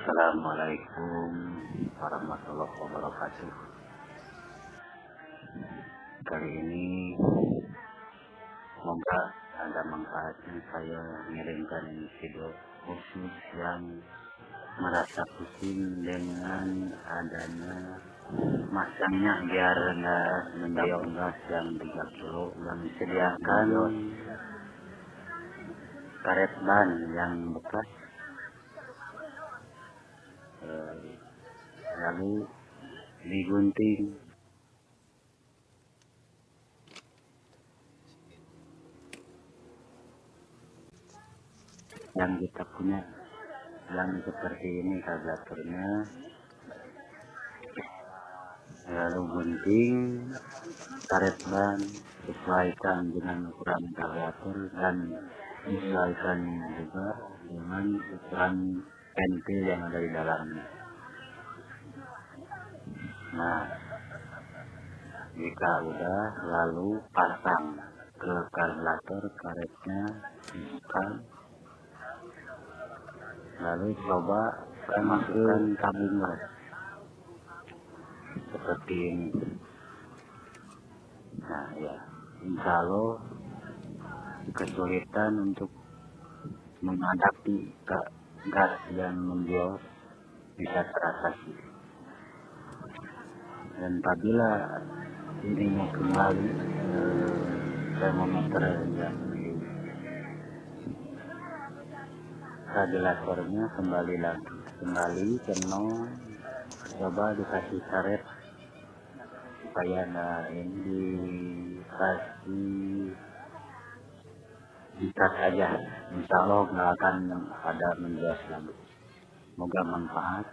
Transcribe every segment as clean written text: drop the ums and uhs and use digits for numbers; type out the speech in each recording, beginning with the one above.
Assalamualaikum warahmatullahi wabarakatuh. Kali ini semoga ada manfaatnya saya mengirimkan video khusus yang merasa pusing dengan adanya masangnya biar nggak mendapat gas yang 30 yang disediakan karet ban yang bekas, lalu digunting. Yang kita punya yang seperti ini karburetornya, lalu gunting karet ban, sesuaikan dengan ukuran karburetor dan sesuaikan juga dengan ukuran ventil yang ada di dalamnya. Nah, jika udah, lalu pasang ke karburator karetnya, bukan, lalu coba masukkan tabung gas seperti ini. Nah ya, insya Allah kesulitan untuk menghadapi gas yang membios bisa teratasi. Dan apabila ini kembali termometer yang di radiatornya kembali ke nol, coba dikasih karet supaya ini dikasih dikat aja, insya Allah nggak akan ada menbias lagi. Semoga manfaat.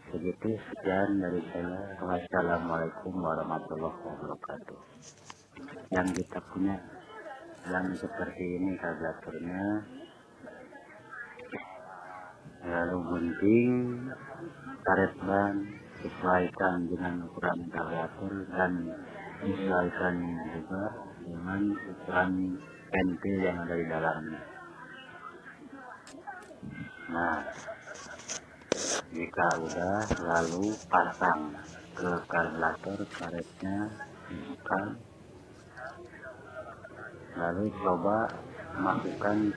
Segitu, sekian dari saya. Wassalamualaikum warahmatullahi wabarakatuh. Yang kita punya yang seperti ini karburetornya, lalu gunting karet ban, sesuaikan dengan ukuran karburator dan sesuaikan juga dengan ukuran ventil yang ada di dalamnya. Nah, jika udah, lalu pasang ke karburator karetnya, bukan, lalu coba masukkan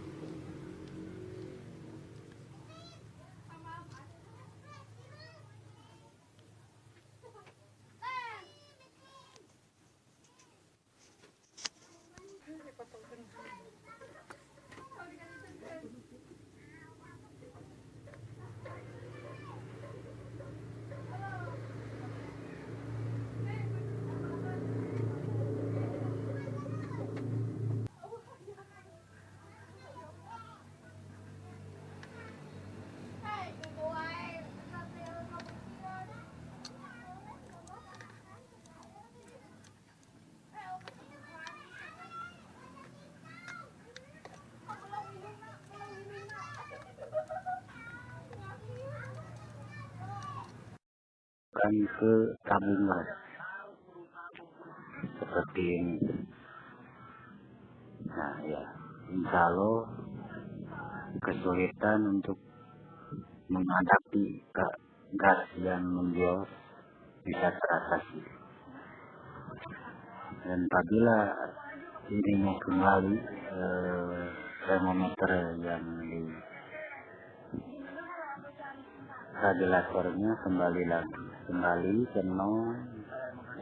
ke tabung gas seperti ini. Nah ya, insya Allah kesulitan untuk menghadapi gas yang membios bisa teratasi. Dan apabila ini kembali termometer yang di radiatornya kembali ke nol,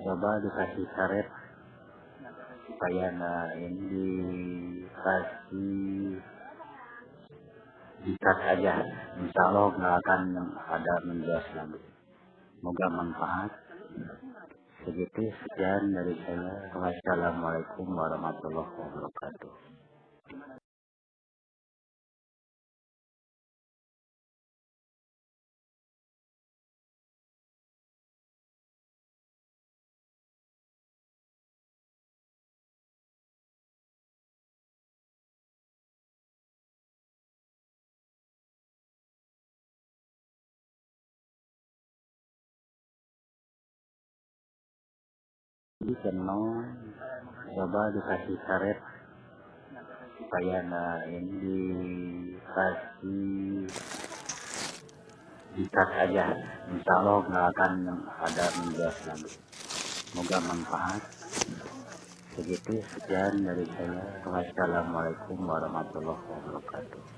coba dikasih karet supaya ini dikasih dikat aja, insya Allah nggak akan ada menbias lagi. Semoga manfaat. Segitu, sekian dari saya. Wassalamualaikum warahmatullahi wabarakatuh. Di nol, coba dikasih karet supaya ini dikasih Bisa saja, insya Allah nggak akan ada menjelas lagi. Semoga manfaat. Segitu sekian dari saya. Wassalamualaikum warahmatullahi wabarakatuh.